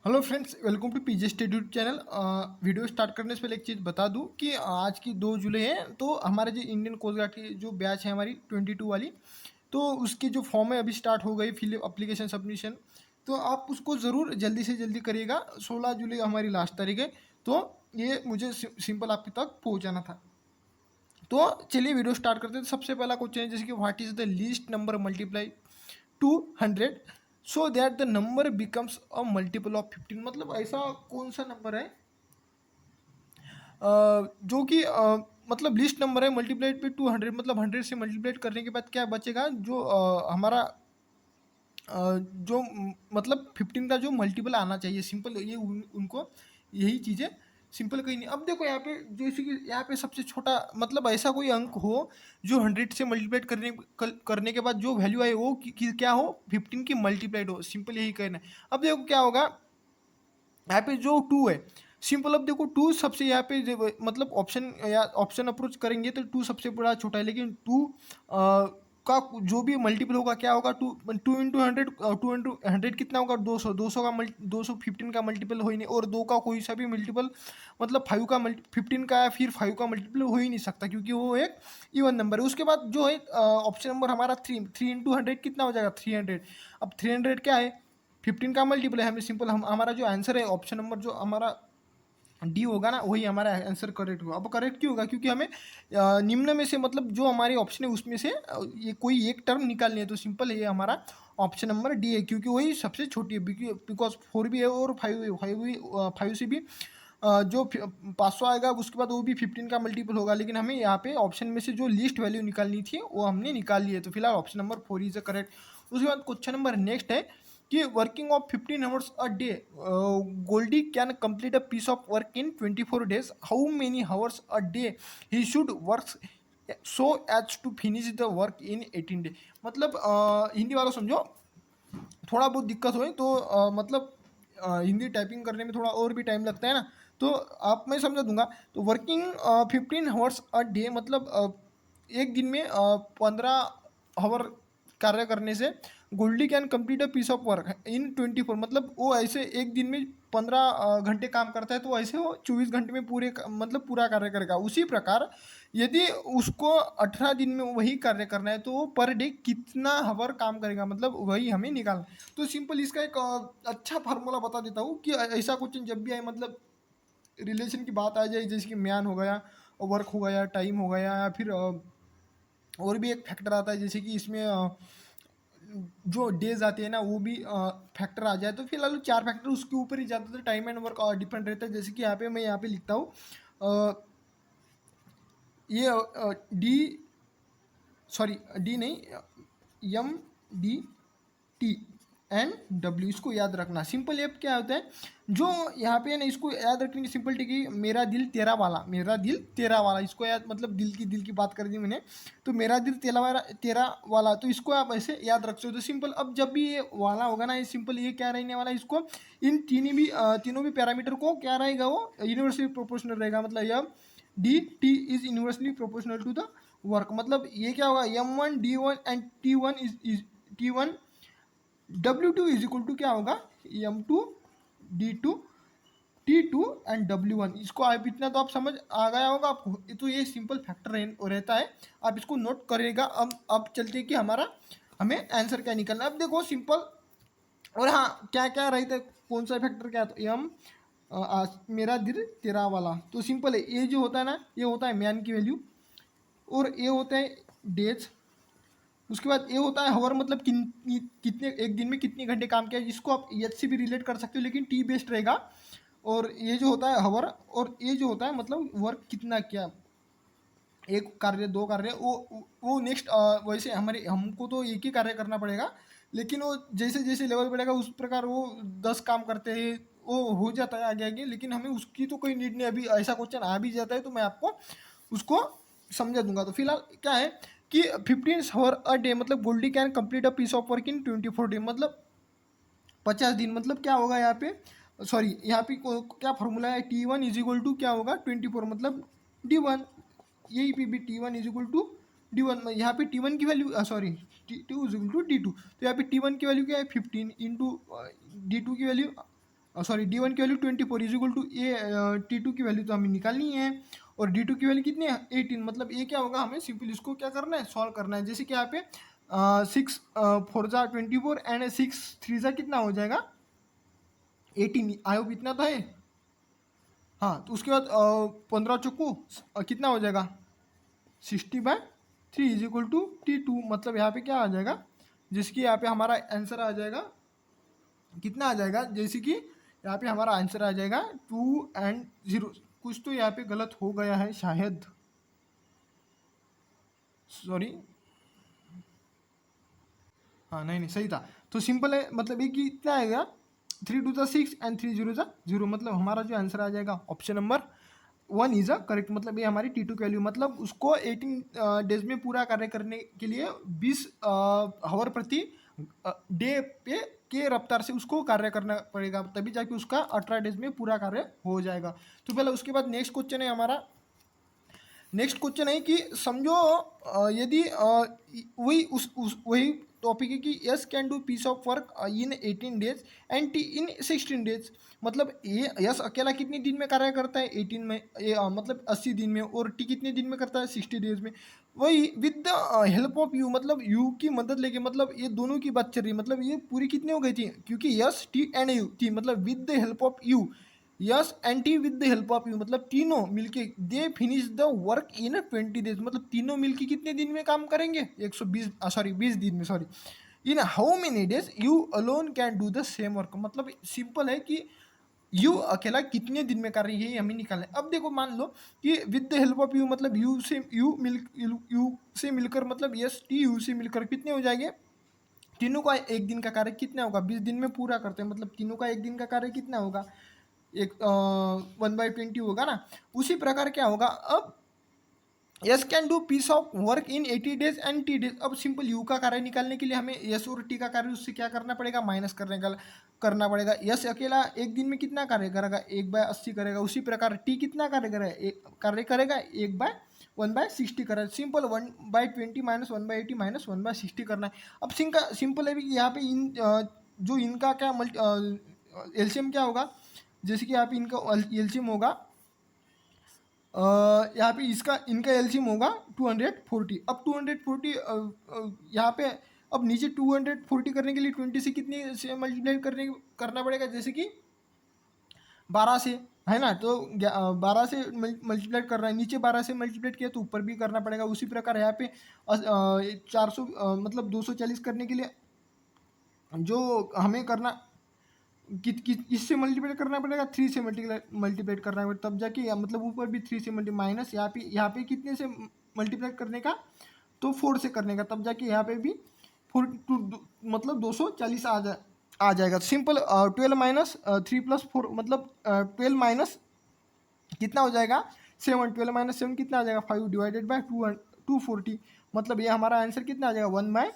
Hello friends, welcome to PJ study channel. Video start करने से पहले एक चीज़ बता दूं कि आज की 2 जुलाई है, तो हमारे जो इंडियन कोस्ट गार्ड की जो बैच है हमारी 22 वाली, तो उसकी जो फॉर्म है अभी स्टार्ट हो गई फिल अप्लीकेशन सबमिशन। तो आप उसको ज़रूर जल्दी से जल्दी करिएगा। 16 जुलाई हमारी लास्ट तारीख है, तो ये मुझे सिंपल आपके तक पहुँचाना था। तो चलिए वीडियो स्टार्ट करते हैं। तो सबसे पहला क्वेश्चन है जैसे कि what is the least number multiply 200 so that the number becomes a multiple of 15। मतलब ऐसा कौन सा नंबर है जो कि मतलब लिस्ट नंबर है मल्टीप्लाइड पे 200, मतलब 100 से मल्टीप्लाइड करने के बाद क्या बचेगा जो हमारा जो मतलब 15 का जो मल्टीपल आना चाहिए। सिंपल ये उनको यही चीज़ें सिंपल कहीं नहीं। अब देखो यहाँ पे जैसे कि यहाँ पे सबसे छोटा मतलब ऐसा कोई अंक हो जो 100 से मल्टीप्लाइड करने के बाद जो वैल्यू आए वो क्या हो, 15 की मल्टीप्लाइड हो। सिंपल यही कहना है। अब देखो क्या होगा यहाँ पे जो 2 है, सिंपल। अब देखो 2 सबसे यहाँ पे मतलब ऑप्शन या ऑप्शन अप्रोच करेंगे तो 2 सबसे बड़ा छोटा है, लेकिन 2 का जो भी मल्टीपल होगा क्या होगा, 2 इंटू 100, 2 इंटू 100 कितना होगा, 200। 200 का 215 का मल्टीपल हो ही नहीं, और 2 का कोई सा भी मल्टीपल मतलब 5 का 15 का या फिर 5 का मल्टीपल हो ही नहीं सकता, क्योंकि वो एक इवन नंबर है। उसके बाद जो है ऑप्शन नंबर हमारा 3 इंटू 100 कितना हो जाएगा, 300। अब 300 क्या है, 15 का मल्टीपल है। हमें सिंपल हमारा जो आंसर है ऑप्शन नंबर जो हमारा डी होगा ना, वही हमारा आंसर करेक्ट होगा। अब करेक्ट क्यों होगा, क्योंकि हमें निम्न में से मतलब जो हमारी ऑप्शन है उसमें से ये कोई एक टर्म निकालनी है। तो सिंपल ये हमारा ऑप्शन नंबर डी है, क्योंकि वही सबसे छोटी है। बिकॉज 4 भी है और 5 भी, 5 से भी जो 500 आएगा उसके बाद वो भी 15 का मल्टीपल होगा। लेकिन हमें यहाँ पे ऑप्शन में से जो लिस्ट वैल्यू निकालनी थी वो हमने निकाल ली है। तो फिलहाल ऑप्शन नंबर 4 इज करेक्ट। उसके बाद क्वेश्चन नंबर नेक्स्ट है कि working of 15 hours a day, Goldie can complete a piece of work in 24 days। How many hours a day he should work so as to finish the work in 18 day. मतलब हिंदी वालों समझो, थोड़ा बहुत दिक्कत हो तो मतलब हिंदी टाइपिंग करने में थोड़ा और भी टाइम लगता है ना, तो आप मैं समझा दूंगा। तो वर्किंग 15 आवर्स अ डे मतलब एक दिन में 15 आवर कार्य करने से Goldie can complete a piece of work in 24। मतलब वो ऐसे एक दिन में 15 घंटे काम करता है, तो ऐसे वो 24 घंटे में मतलब पूरा कार्य करेगा। उसी प्रकार यदि उसको 18 दिन में वही कार्य करना है तो वो पर डे कितना हावर काम करेगा, मतलब वही हमें निकालना। तो सिंपल इसका एक अच्छा फार्मूला बता देता हूँ कि ऐसा क्वेश्चन जब भी आए, मतलब रिलेशन की बात आ जाए, जैसे कि मैन हो गया, वर्क हो गया, टाइम हो गया, या फिर और भी एक फैक्टर आता है जैसे कि इसमें जो डेज आते हैं ना वो भी फैक्टर आ जाए। तो फिलहाल 4 फैक्टर उसके ऊपर ही ज़्यादातर टाइम एंड वर्क डिपेंड रहता है। जैसे कि यहाँ पे मैं यहाँ पे लिखता हूँ ये डी, सॉरी डी नहीं, M D T and W, इसको याद रखना। सिंपल ये क्या होता है जो यहाँ पे है ना, इसको याद रखने की सिंपल टिक है, मेरा दिल तेरा वाला, मेरा दिल तेरा वाला। इसको याद मतलब दिल की बात कर दी मैंने, तो मेरा दिल तेरा वाला, तो इसको आप ऐसे याद रख सकते हो। तो सिंपल अब जब भी ये वाला होगा ना, ये सिंपल ये क्या रहने वाला है, इसको इन तीनों भी पैरामीटर को क्या रहेगा, वो यूनिवर्सली प्रोपोर्शनल रहेगा। मतलब यह D T is universally proportional to the work. मतलब ये क्या होगा, M1 D1 and T1 W2 is equal to क्या होगा, M2 D2 T2 and W1। इसको आप इतना तो आप समझ आ गया होगा आपको। तो ये सिंपल फैक्टर रहता है, आप इसको नोट करिएगा। अब चलते हैं कि हमें आंसर क्या निकलना है। अब देखो सिंपल, और हाँ क्या क्या रहता है, कौन सा फैक्टर क्या है, तो एम मेरा दिल तेरा वाला। तो सिंपल है, ये जो होता है ना, ये होता है मैन की वैल्यू, और ये होता है डेज। उसके बाद ये होता है हवर, मतलब कितने एक दिन में कितने घंटे काम किया, जिसको आप एच से भी रिलेट कर सकते हो, लेकिन टी बेस्ड रहेगा। और ये जो होता है हवर, और ये जो होता है मतलब वर्क कितना किया, एक कार्य, 2 कार्य, वो नेक्स्ट। वैसे हमको तो एक ही कार्य करना पड़ेगा, लेकिन वो जैसे जैसे लेवल बढ़ेगा उस प्रकार वो 10 काम करते हैं, वो हो जाता है आगे आगे। लेकिन हमें उसकी तो कोई नीड नहीं। अभी ऐसा क्वेश्चन आ भी जाता है तो मैं आपको उसको समझा दूंगा। तो फिलहाल क्या है कि 15 आवर अ डे मतलब Goldie can complete a piece of work in 24 day, मतलब 50 दिन। मतलब क्या होगा यहाँ पे, सॉरी यहाँ पे क्या फॉर्मूला है, T1 इज इक्वल टू क्या होगा 24, मतलब D1। यही पे भी T1 is equal to D1। यहाँ पे T1 की value, sorry T2 is equal to D2। तो यहाँ पे T1 की वैल्यू क्या है 15 इंटू D2 की वैल्यू सॉरी D1 की value 24 is equal to T2 की वैल्यू तो हमें निकालनी है, और D2 की वैल्यू कितनी है 18। मतलब ये क्या होगा, हमें सिंपल इसको क्या करना है, सॉल्व करना है। जैसे कि यहाँ पे 6 4 जा 24 एंड 6 3 जा कितना हो जाएगा 18। आई होप इतना तो है। हाँ, तो उसके बाद 15 चौको कितना हो जाएगा 60/3 इज इक्वल टू T2। मतलब यहाँ पे क्या आ जाएगा, जिसकी यहाँ पे हमारा आंसर आ जाएगा कितना आ जाएगा, जैसे कि यहाँ पे हमारा आंसर आ जाएगा 2 और 0। कुछ तो यहाँ पे गलत हो गया है शायद, सॉरी। हाँ नहीं नहीं सही था। तो सिंपल है, मतलब ये कितना आएगा 3 2 6 एंड 3 0 0। मतलब हमारा जो आंसर आ जाएगा option number 1 is a correct. मतलब ये हमारी T2 की वैल्यू, मतलब उसको 18 डेज में पूरा कार्य करने के लिए 20 हावर प्रति डे पे के रफ्तार से उसको कार्य करना पड़ेगा, तभी जाके उसका 18 डेज में पूरा कार्य हो जाएगा। तो पहले उसके बाद नेक्स्ट क्वेश्चन है हमारा, नेक्स्ट क्वेश्चन है कि समझो यदि वही टॉपिक है कि S can do piece of work in 18 days and T in 16 days. मतलब ये यस अकेला कितने दिन में कार्य करता है 18 में, मतलब 80 दिन में, और टी कितने दिन में करता है 60 डेज में। वही with the help of you, मतलब यू की मदद लेके, मतलब ये दोनों की बात चल रही है। मतलब ये पूरी कितनी हो गई थी, क्योंकि यस टी एंड यू थी, मतलब with the help of you, yes and T with the help of you, मतलब तीनों मिलके they finish the work in 20 days. मतलब तीनों मिलके कितने दिन में काम करेंगे 120 सॉरी 20 दिन में, sorry. In how many days you alone can do the same work. मतलब सिंपल है कि यू अकेला कितने दिन में कर रही है, ये हमें निकालना है। अब देखो मान लो कि with the help of you, मतलब यू से मिलकर, मतलब यस टी यू से मिलकर कितने हो जाएंगे, तीनों का एक दिन का कार्य कितना होगा 20 दिन में पूरा करते हैं। मतलब तीनों का एक दिन का कार्य कितना होगा, एक 1/20 होगा ना। उसी प्रकार क्या होगा, अब S can do piece of work in 80 days and T days. अब सिंपल यू का कार्य निकालने के लिए हमें यस और टी का कार्य उससे क्या करना पड़ेगा, माइनस करना पड़ेगा। यस अकेला एक दिन में कितना कार्य करेगा 1/80 करेगा, उसी प्रकार टी कितना कार्य करेगा, कार्य करेगा 1/60 करेगा। सिंपल 1/20 माइनस 1/80 माइनस 1/60 करना है। अब सिंपल है भी यहाँ पे जो इनका क्या एलसीएम क्या होगा, जैसे कि यहाँ पे इनका एलसीएम होगा, यहाँ पे इनका एलसीएम होगा 240। अब 240 यहाँ पे, अब नीचे 240 करने के लिए 20 से कितनी से मल्टीप्लाई करना पड़ेगा, जैसे कि 12 से, है ना। तो 12 से मल्टीप्लाई कर रहा है, नीचे 12 से मल्टीप्लाई किया तो ऊपर भी करना पड़ेगा। उसी प्रकार यहाँ पे 400 मतलब 240 करने के लिए जो हमें करना इससे मल्टीप्लाई करना पड़ेगा, 3 से मल्टीप्लाई करना पड़ेगा, तब जाके मतलब ऊपर भी 3 से माइनस यहाँ पे कितने से मल्टीप्लाई करने का, तो 4 से करने का, तब जाके यहाँ पे भी 4 मतलब 240 आ जाएगा। सिंपल 12 माइनस 3 प्लस 4, मतलब 12 माइनस कितना हो जाएगा 7, 12 माइनस 7 कितना आ जाएगा 5 डिवाइडेड बाई 240। मतलब ये हमारा आंसर कितना आ जाएगा 1 बाय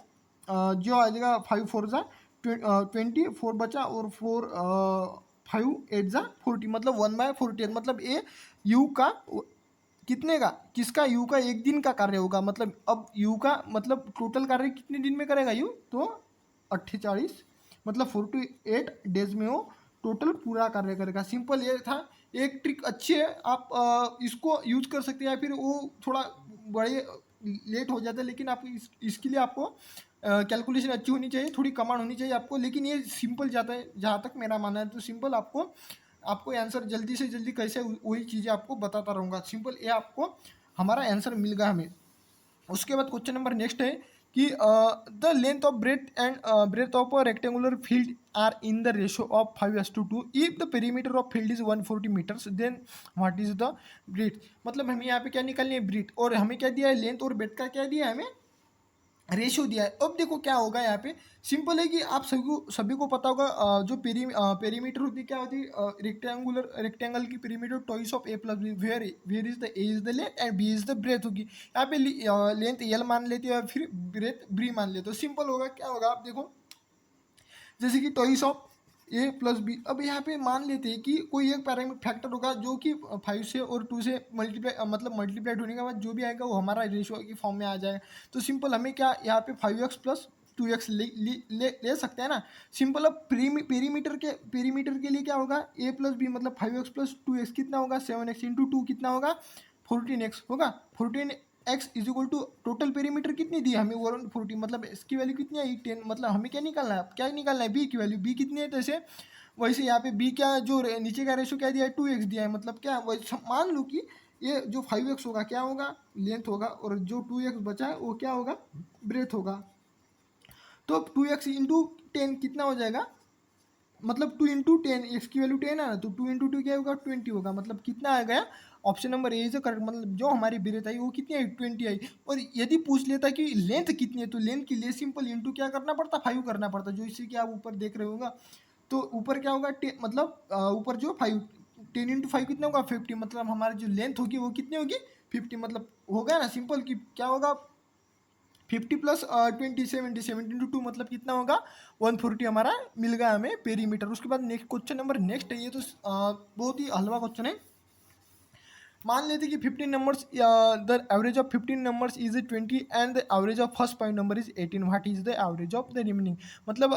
जो आ जाएगा 5 4 जा 24 बचा, और 4 5 8 जा 40, मतलब 1/48। मतलब ये यू का कितने का, किसका, यू का एक दिन का कार्य होगा। मतलब अब यू का मतलब टोटल कार्य कितने दिन में करेगा यू, तो 48, मतलब 48 डेज में वो टोटल पूरा कार्य करेगा। सिंपल ये था, एक ट्रिक अच्छी है, आप इसको यूज कर सकते हैं, या फिर वो थोड़ा बड़े लेट हो जाता है, लेकिन आप इसके लिए आपको कैलकुलेशन अच्छी होनी चाहिए, थोड़ी कमांड होनी चाहिए आपको। लेकिन ये सिंपल जाता है जहाँ तक मेरा मानना है, तो सिंपल आपको आंसर जल्दी से जल्दी कैसे, वही चीज़ें आपको बताता रहूँगा। सिंपल ये आपको हमारा आंसर मिल गया हमें। उसके बाद क्वेश्चन नंबर नेक्स्ट है कि the length of breadth of a rectangular field are in the ratio of 5:2। If the perimeter of field is 140 metres then what is the breadth. मतलब हमें यहाँ पे क्या निकालनी है ब्रेथ, और हमें क्या दिया है लेंथ और ब्रेथ का क्या दिया है हमें रेशियो दिया है। अब देखो क्या होगा यहाँ पे, सिंपल है कि आप सभी को पता होगा जो पेरीमीटर होती है क्या होती है, रेक्टेंगल की perimeter twice of A plus B, where is the A is the length and B is the breadth होगी। यहाँ पे लेंथ एल मान लेते हो या फिर ब्रेथ बी मान लेते हो। सिंपल होगा क्या होगा, आप देखो जैसे कि twice of A plus B. अब यहाँ पे मान लेते हैं कि कोई एक पैरामीटर फैक्टर होगा जो कि 5 से और 2 से मतलब मल्टीप्लाइड होने के बाद जो भी आएगा वो हमारा रेशियो की फॉर्म में आ जाएगा। तो सिंपल हमें क्या यहाँ पे 5x प्लस 2x ले सकते हैं ना सिंपल। अब पेरीमीटर के लिए क्या होगा, a प्लस बी मतलब 5x प्लस 2x कितना होगा, 7x इंटू 2 कितना होगा, 14x होगा। 14x is equal to total perimeter कितनी दी हमें, 140 मतलब इसकी वैल्यू कितनी आई 10। मतलब हमें क्या निकालना है, क्या निकालना है, बी की वैल्यू, बी कितनी है, जैसे वैसे यहाँ पे बी क्या जो नीचे का रेशो क्या दिया है, 2x दिया है। मतलब क्या वैसे मान लो कि ये जो 5x होगा क्या होगा, लेंथ होगा, और जो 2x बचा है वो क्या होगा, ब्रेथ होगा। तो 2x इंटू 10 कितना हो जाएगा, मतलब 2 इंटू 10, एक्स की वैल्यू 10 है ना, तो 2 इंटू 2 क्या होगा, 20 होगा। मतलब कितना आ गया, ऑप्शन नंबर ए जो करेक्ट, मतलब जो हमारी ब्रेथ आई वो कितनी आई, 20 आई। और यदि पूछ लेता कि लेंथ कितनी है, तो लेंथ के लिए सिंपल इंटू क्या करना पड़ता, 5 करना पड़ता, जो इसी के आप ऊपर देख रहे होगा। तो ऊपर क्या होगा, मतलब ऊपर जो 5, 10 इंटू 5 कितना होगा, 50। मतलब हमारी जो लेंथ होगी वो कितनी होगी, 50। मतलब हो गया ना सिंपल कि क्या होगा, 50 प्लस 20, 70, 70 इंटू 2 मतलब कितना होगा, 140 हमारा मिल गया हमें पेरीमीटर। उसके बाद नेक्स्ट क्वेश्चन नंबर नेक्स्ट है, ये तो बहुत ही हलवा क्वेश्चन है। मान लेते कि 15 numbers, the average of 15 numbers is 20 and the average of first 5 number is 18, what is the average of the remaining. मतलब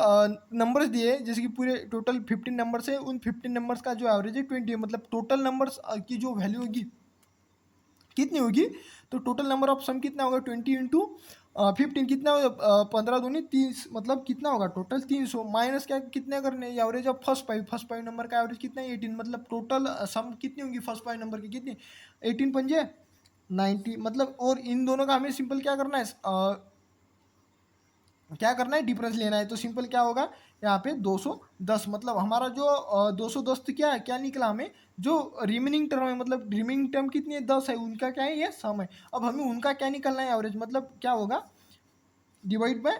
नंबर्स दिए जैसे कि पूरे टोटल 15 नंबर्स है, उन 15 नंबर्स का जो एवरेज है 20 है। मतलब टोटल नंबर्स की जो वैल्यू होगी कितनी होगी, तो टोटल नंबर ऑफ सम कितना होगा, 20 इंटू 15 कितना होगा, 15 दूनी 30, मतलब कितना होगा टोटल 300, माइनस क्या कितने करने, average of first five number का एवरेज कितना है 18। मतलब टोटल सम कितनी होगी फर्स्ट 5 नंबर की, कितनी, 18 पंजे 90। मतलब और इन दोनों का हमें सिंपल क्या करना है, क्या करना है, डिफरेंस लेना है। तो सिंपल क्या होगा यहाँ पे 210। मतलब हमारा जो 210 तो क्या है, क्या निकला हमें, जो रिमेनिंग टर्म है, मतलब रिमेनिंग टर्म कितनी है, 10 है, उनका क्या है, ये सम है। अब हमें उनका क्या निकलना है, एवरेज। मतलब क्या होगा, डिवाइड बाय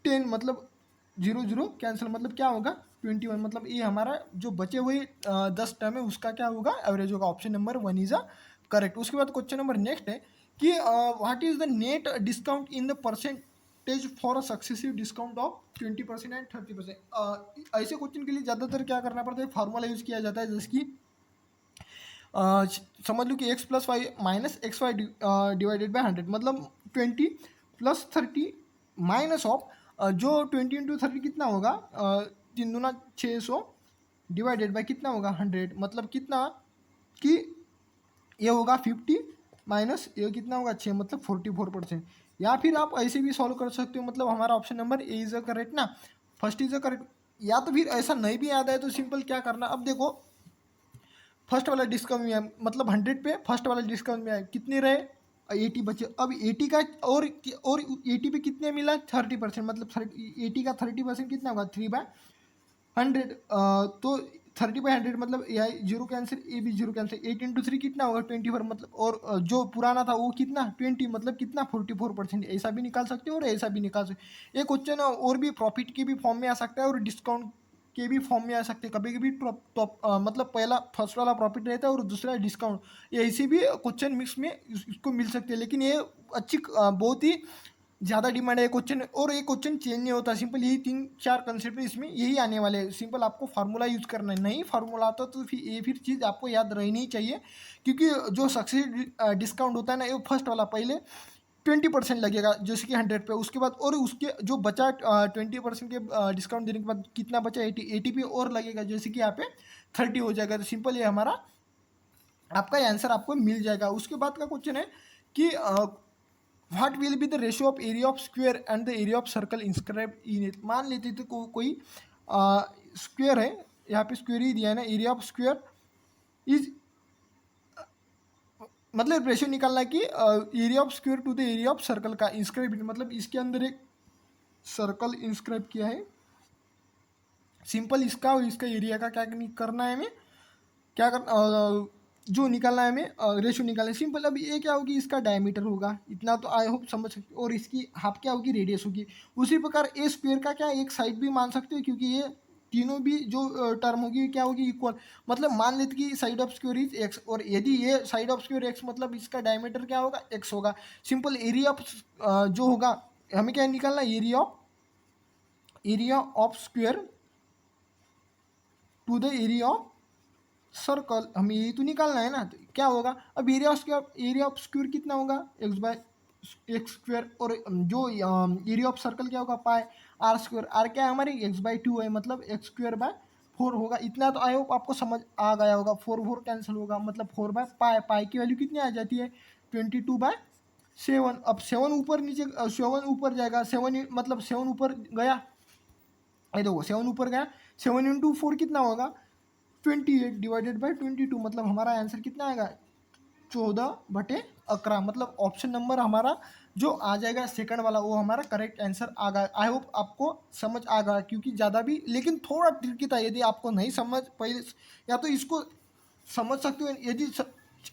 10, मतलब 0 0 कैंसिल, मतलब क्या होगा 21। मतलब ये हमारा जो बचे हुए 10 टर्म है उसका क्या होगा, एवरेज होगा। Option number 1 is a correct. उसके बाद क्वेश्चन नंबर नेक्स्ट है कि what is the net discount in the percentage for a successive discount of 20% and 30%। ऐसे क्वेश्चन के लिए ज़्यादातर क्या करना पड़ता है, फार्मूला यूज़ किया जाता है, जैसे कि समझ लो कि x plus Y minus X Y divided by 100, मतलब 20 प्लस 30 माइनस ऑफ जो 20 इंटू 30 कितना होगा, 3 दूना 600 डिवाइडेड बाई कितना होगा 100, मतलब कितना कि ये होगा 50 माइनस ये कितना होगा 6, मतलब 44%। या फिर आप ऐसे भी सॉल्व कर सकते हो, मतलब हमारा option number A is a correct ना, फर्स्ट इज अ करेक्ट। या तो फिर ऐसा नहीं भी याद है तो सिंपल क्या करना, अब देखो फर्स्ट वाला डिस्काउंट में है, मतलब 100 पे फर्स्ट वाला डिस्काउंट में है, कितने रहे 80 बचे। अब 80 का और 80 पे कितने मिला 30%, मतलब 80 का 30% कितना होगा 3/100। तो 30/100 मतलब ए आई जीरो कैंसिल, ए भी जीरो कैंसिल, 8 इंटू 3 कितना होगा 24, मतलब और जो पुराना था वो कितना 20, मतलब कितना 44%। ऐसा भी निकाल सकते हो और ऐसा भी निकाल सकते हो। ये क्वेश्चन और भी प्रॉफिट के भी फॉर्म में आ सकता है और डिस्काउंट के भी फॉर्म में आ सकते हैं। कभी कभी टॉप मतलब पहला फर्स्ट वाला प्रॉफिट रहता है और दूसरा डिस्काउंट, ये ऐसे भी क्वेश्चन मिक्स में इसको मिल सकते हैं। लेकिन ये अच्छी बहुत ही ज़्यादा डिमांड है क्वेश्चन, और ये क्वेश्चन चेंज नहीं होता। सिंपल यही 3 4 कंसेप्ट इसमें यही आने वाले हैं। सिंपल आपको फार्मूला यूज़ करना है, नहीं फार्मूला आता तो फिर चीज़ आपको याद रहनी ही चाहिए, क्योंकि जो सक्सेस डिस्काउंट होता है ना, ये फर्स्ट वाला पहले 20% लगेगा जैसे कि 100 पे, उसके बाद और उसके जो बचा 20% के डिस्काउंट देने के बाद कितना बचा 80 पे और लगेगा, जैसे कि यहाँ पे 30 हो जाएगा। तो सिंपल ये हमारा आपका आंसर आपको मिल जाएगा। उसके बाद का क्वेश्चन है कि what will be the ratio of area of square and the area of circle inscribe in it. मान लेते थे कोई स्क्वायर है, यहाँ पे स्क्वायर ही दिया है ना, एरिया ऑफ स्क्वायर इज, मतलब रेशियो निकालना है कि area of square to the area of circle का इंस्क्राइब, मतलब इसके अंदर एक सर्कल इंस्क्राइब किया है। सिंपल इसका और इसका एरिया का क्या करना है हमें, क्या कर जो निकालना है हमें रेशियो निकालना है। सिंपल अब ये क्या होगी, इसका डायमीटर होगा इतना, तो आई होप समझ सकते हो, और इसकी हाफ क्या होगी, रेडियस होगी। उसी प्रकार ए स्क्वायर का क्या एक साइड भी मान सकते हो, क्योंकि ये तीनों भी जो टर्म होगी क्या होगी, इक्वल। मतलब मान लेते कि side of square is x, और यदि ये साइड ऑफ स्क्वायर एक्स मतलब इसका डायमीटर क्या होगा, एक्स होगा। सिंपल एरिया ऑफ जो होगा हमें क्या निकालना है, area of square to the area of circle, हमें यही तो निकालना है ना। तो क्या होगा, अब एरिया ऑफ स्क्वायर कितना होगा, एक्स बाय एक्स स्क्वायर, और जो एरिया ऑफ सर्कल क्या होगा पाई आर स्क्वायर, आर क्या है हमारी x/2 है, मतलब एक्स स्क्वायर बाय 4 होगा। इतना तो आई होप आपको समझ आ गया होगा। 4 4 कैंसिल होगा, मतलब 4 बाय पाई, पाई की वैल्यू कितनी आ जाती है 22/7। अब 7 ऊपर नीचे 7 ऊपर जाएगा, 7 मतलब 7 ऊपर गया, ये देखो 7 ऊपर गया, 7 × 4 कितना होगा 28 डिवाइडेड बाई 22, मतलब हमारा आंसर कितना आएगा 14/11। मतलब ऑप्शन नंबर हमारा जो आ जाएगा सेकंड वाला वो हमारा करेक्ट आंसर आ गया। आई होप आपको समझ आ गया, क्योंकि ज़्यादा भी लेकिन थोड़ा ट्रिकी था। यदि आपको नहीं समझ पहले, या तो इसको समझ सकते हो, यदि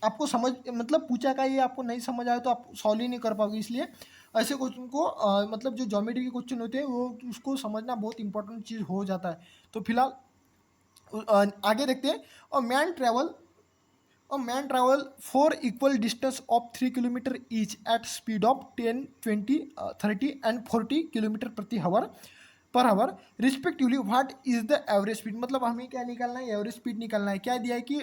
आपको समझ मतलब पूछा का ये आपको नहीं समझ आया तो आप सॉल्व ही नहीं कर पाओगे। इसलिए ऐसे क्वेश्चन को मतलब जो ज्योमेट्री के क्वेश्चन होते हैं वो उसको समझना बहुत इंपॉर्टेंट चीज़ हो जाता है। तो फिलहाल आगे देखते हैं। और man travel A man travel 4 equal distance of 3 kilometer each at speed of 10, 20, 30 and 40 kilometre प्रति हावर पर hour respectively. What is the average speed, मतलब हमें क्या निकालना है एवरेज स्पीड निकालना है। क्या दिया है कि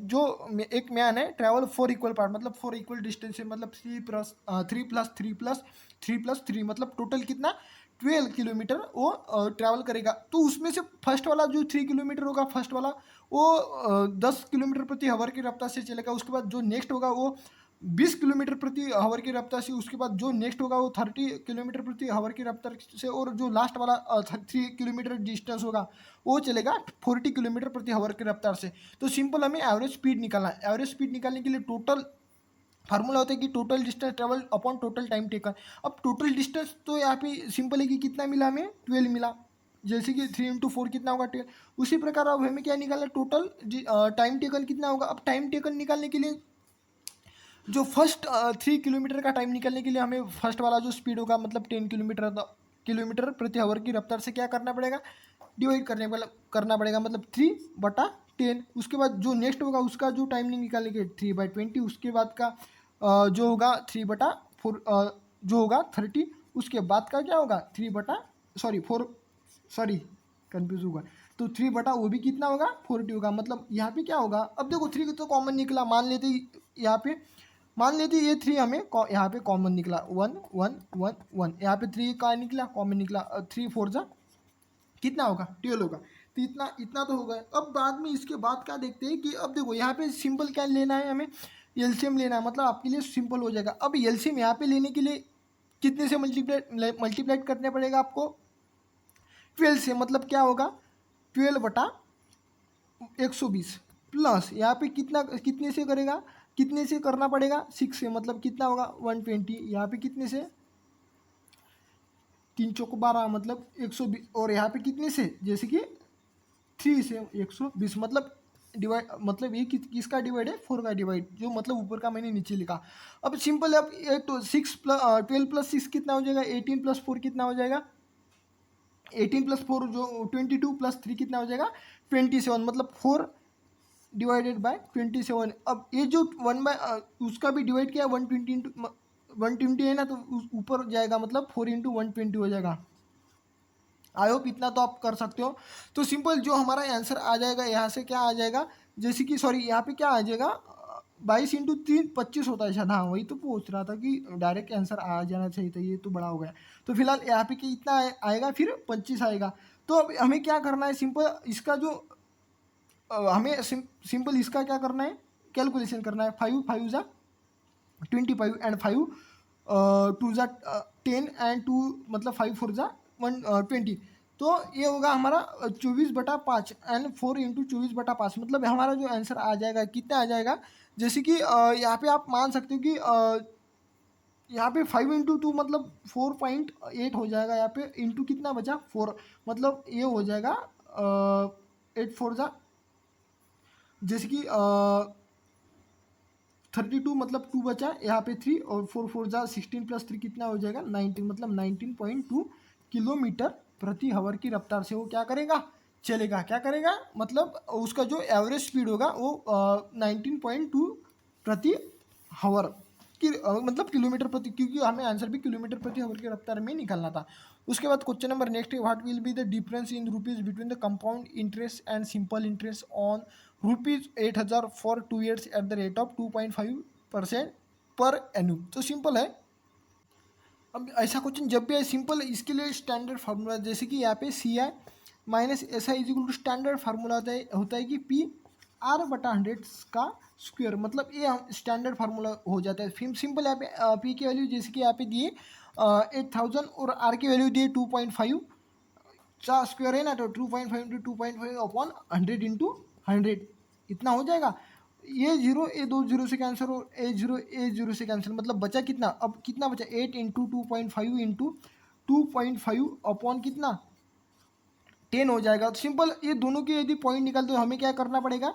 जो एक मैन है ट्रैवल 4 इक्वल पार्ट, मतलब 4 इक्वल डिस्टेंस है, मतलब 3 + 3 + 3 + 3 मतलब टोटल कितना 12 किलोमीटर वो ट्रैवल करेगा। तो उसमें से फर्स्ट वाला जो 3 किलोमीटर होगा फर्स्ट वाला वो 10 किलोमीटर प्रति हावर की रफ्तार से चलेगा। उसके बाद जो नेक्स्ट होगा वो 20 किलोमीटर प्रति हावर की रफ्तार से, उसके बाद जो नेक्स्ट होगा वो 30 किलोमीटर प्रति हावर की रफ्तार से, और जो लास्ट वाला 3 किलोमीटर डिस्टेंस होगा वो चलेगा 40 किलोमीटर प्रति हावर की रफ्तार से। तो सिंपल हमें एवरेज स्पीड निकालना है। एवरेज स्पीड निकालने के लिए टोटल फार्मूला होता है कि total distance travel upon total time taken. अब टोटल डिस्टेंस तो यहाँ पे सिंपल है कि कितना मिला हमें 12 मिला, जैसे कि 3 × 4 कितना होगा 12। उसी प्रकार अब हमें क्या निकालना है टोटल टाइम टेकन कितना होगा। अब टाइम टेकन निकालने के लिए जो फर्स्ट 3 किलोमीटर का टाइम निकालने के लिए हमें फर्स्ट वाला जो स्पीड होगा मतलब 10 किलोमीटर प्रति आवर की रफ्तार से क्या करना पड़ेगा डिवाइड करना पड़ेगा, मतलब 3/10। उसके बाद जो नेक्स्ट होगा उसका जो टाइम नहीं निकालने के 3/20। उसके बाद का जो होगा 3/4 जो होगा 30। उसके बाद का क्या होगा 4 सॉरी कंफ्यूज होगा, तो 3 वो भी कितना होगा 40 होगा। मतलब यहाँ पे क्या होगा, अब देखो 3 तो कॉमन निकला, यहाँ पे मान लेते ये 3 हमें यहाँ पे कॉमन निकला 1 1 1 1, यहाँ पे 3 का निकला कॉमन निकला 3 4 जा कितना होगा 12 होगा। तो इतना इतना तो होगा। अब बाद में इसके बाद क्या देखते हैं कि अब देखो यहाँ पे सिंपल क्या लेना है हमें एलसीएम लेना है, मतलब आपके लिए सिंपल हो जाएगा। अब एलसीएम यहाँ पे लेने के लिए कितने से मल्टीप्लाइड करने पड़ेगा आपको 12 से, मतलब क्या होगा 12/120 प्लस यहाँ पे कितने से करेगा कितने से करना पड़ेगा 6 से, मतलब कितना होगा 120। यहाँ पे कितने से 3 चौक 12 मतलब 120, और यहाँ पे कितने से जैसे कि 3 से 120, मतलब डिवाइड मतलब ये किसका डिवाइड है 4 का डिवाइड, जो मतलब ऊपर का मैंने नीचे लिखा। अब सिंपल अब ये तो 12 + 6 कितना हो जाएगा 18 + 4 कितना हो जाएगा 18 + 4 जो 22 + 3 कितना हो जाएगा 27, मतलब 4/27। अब ये जो उसका भी डिवाइड किया 120 है ना, तो ऊपर जाएगा मतलब 4 × 120 हो जाएगा। आई होप इतना तो आप कर सकते हो। तो सिंपल जो हमारा आंसर आ जाएगा यहाँ से क्या आ जाएगा, जैसे कि सॉरी यहाँ पे क्या आ जाएगा 22 × 3 25 होता है शायद। हाँ वही तो पूछ रहा था कि डायरेक्ट आंसर आ जाना चाहिए था, ये तो बड़ा हो गया। तो फिलहाल यहाँ पे कि इतना आएगा फिर 25 आएगा। तो अब हमें क्या करना है सिंपल इसका जो हमें सिंपल इसका क्या करना है कैलकुलेशन करना है। 5 5 जा 25 एंड 5 2 जा 10 एंड 2 मतलब 5 4 जा 120। तो ये होगा हमारा 24/5 एंड 4 × 24/5, मतलब हमारा जो आंसर आ जाएगा कितना आ जाएगा। जैसे कि यहाँ पे आप मान सकते हो कि यहाँ पे 5 × 2 मतलब 4.8 हो जाएगा। यहाँ पे इंटू कितना बचा 4, मतलब ये हो जाएगा 8 4 जा जैसे कि 32 मतलब 2 बचा, यहाँ पे 3 और 4 4 जा 16 + 3 कितना हो जाएगा 19, मतलब 19.2 किलोमीटर प्रति हावर की रफ्तार से वो क्या करेगा चलेगा। क्या करेगा मतलब उसका जो एवरेज स्पीड होगा वो 19.2 प्रति हावर की मतलब किलोमीटर प्रति, क्योंकि हमें आंसर भी किलोमीटर प्रति हावर की रफ्तार में निकालना था। उसके बाद क्वेश्चन नंबर नेक्स्ट है what will be the difference in rupees between the compound interest and simple interest on ₹8,000 for 2 years at the rate of 2.5% पर एनुम। तो सिंपल है अब ऐसा क्वेश्चन जब भी है सिंपल, इसके लिए स्टैंडर्ड फार्मूला, जैसे कि यहाँ पे C I minus S I is equal to standard formula होता है कि पी आर बटा 100 का स्क्वायर, मतलब ये स्टैंडर्ड फार्मूला हो जाता है। फिर सिंपल यहाँ पे पी की वैल्यू जैसे कि यहाँ पे दिए 8000 और आर की वैल्यू दिए 2.5 का स्क्वायर है ना, तो 2.5 इंटू 2.5 अपॉन 100 इंटू 100 इतना हो जाएगा। ये जीरो, ये दो जीरो से कैंसिल और ए जीरो से कैंसिल, मतलब बचा कितना, अब कितना बचा 8 इंटू 2.5 इंटू 2.5 अपॉन कितना 10 हो जाएगा। तो सिंपल ये दोनों के यदि पॉइंट निकालते हो हमें क्या करना पड़ेगा,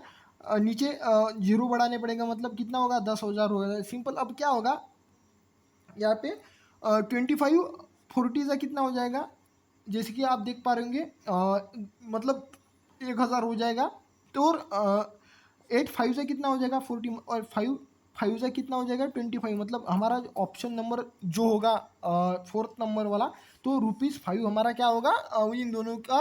नीचे जीरो बढ़ाने पड़ेगा, मतलब कितना होगा 10,000 होगा। सिंपल अब क्या होगा यहाँ पे 25 40 का कितना हो जाएगा, जैसे कि आप देख पा रहे होंगे मतलब 1,000 हो जाएगा। तो और 8 5 से कितना हो जाएगा 40 और 5 5 से कितना हो जाएगा 25, मतलब हमारा ऑप्शन नंबर जो होगा फोर्थ नंबर वाला, तो ₹5 हमारा क्या होगा इन दोनों का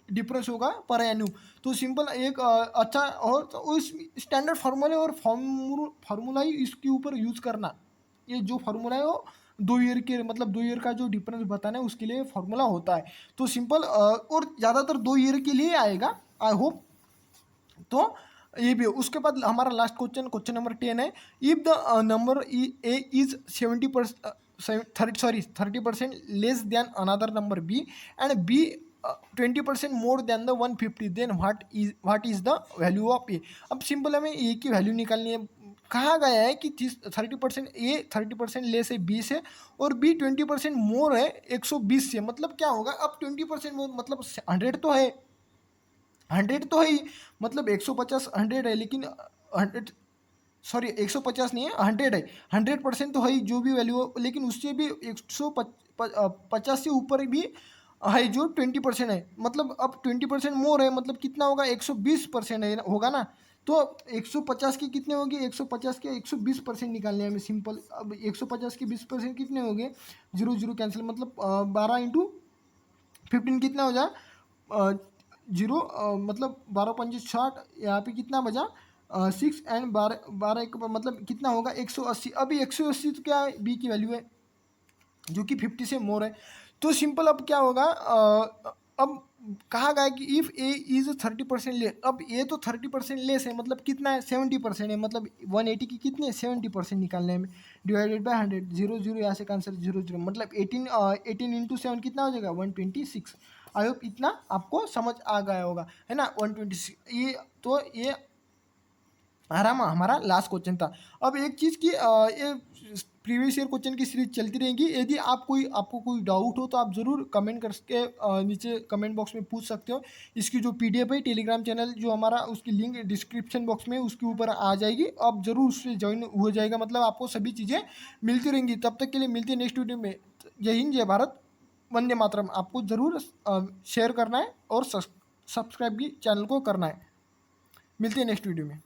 डिफरेंस होगा पर एन्यूम। तो सिंपल एक अच्छा और तो उस स्टैंडर्ड फार्मूले और फार्मूला ही इसके ऊपर यूज़ करना। ये जो फार्मूला है वो 2 ईयर के, मतलब 2 ईयर का जो डिफरेंस बताना है उसके लिए फार्मूला होता है। तो सिंपल और ज़्यादातर 2 ईयर के लिए आएगा आई होप। तो ये भी उसके बाद हमारा लास्ट क्वेश्चन नंबर 10 है। If the number A is 30% less than another number B and B 20% more than the 150, then what is the value of A. अब सिंपल हमें ए की वैल्यू निकालनी है। कहा गया है कि 30% ए 30% लेस है बी से और बी 20% मोर है 120 से, मतलब क्या होगा अब 20% मोर मतलब 100 तो है, 100 तो है ही, मतलब 150 100 है, लेकिन 100 सॉरी 150 नहीं है 100 है, 100% तो है ही जो भी वैल्यू हो, लेकिन उससे भी 150 से ऊपर भी है जो 20% है, मतलब अब 20% मोर है, मतलब कितना होगा 120% है होगा ना। तो 150 के कितने होंगे 150 के 120% निकालने हैं हमें सिंपल। अब 150 के 20% कितने हो गए, जीरो जीरो कैंसिल, मतलब 12 इंटू 15 कितना हो जाए जीरो, मतलब 12×5 = 60, यहाँ पे कितना बजा 6 एंड 12 12 एक मतलब कितना होगा 180। अभी 180 तो क्या है बी की वैल्यू है जो कि 50 से मोर है। तो सिंपल अब क्या होगा अब कहा गया कि इफ़ ए इज़ 30% लेस, अब ए तो 30% लेस है, मतलब कितना है 70% है, मतलब 180 की कितने 70% निकालने में डिवाइडेड बाय 100, जीरो जीरो यहाँ से कैंसर जीरो जीरो, मतलब 18 इंटू 7 कितना हो जाएगा 126। आई होप इतना आपको समझ आ गया होगा, है ना 126। ये तो ये आराम हमारा लास्ट क्वेश्चन था। अब एक चीज़ की ये प्रीवियस ईयर क्वेश्चन की सीरीज चलती रहेगी। यदि आपको कोई डाउट हो तो आप ज़रूर कमेंट करके नीचे कमेंट बॉक्स में पूछ सकते हो। इसकी जो पीडीएफ है टेलीग्राम चैनल जो हमारा उसकी लिंक डिस्क्रिप्शन बॉक्स में उसके ऊपर आ जाएगी, आप ज़रूर उससे ज्वाइन हो जाएगा, मतलब आपको सभी चीज़ें मिलती रहेंगी। तब तक के लिए मिलती है नेक्स्ट वीडियो में। जय हिंद जय भारत वंदे मातरम। आपको ज़रूर शेयर करना है और सब्सक्राइब भी चैनल को करना है। मिलते हैं नेक्स्ट वीडियो में।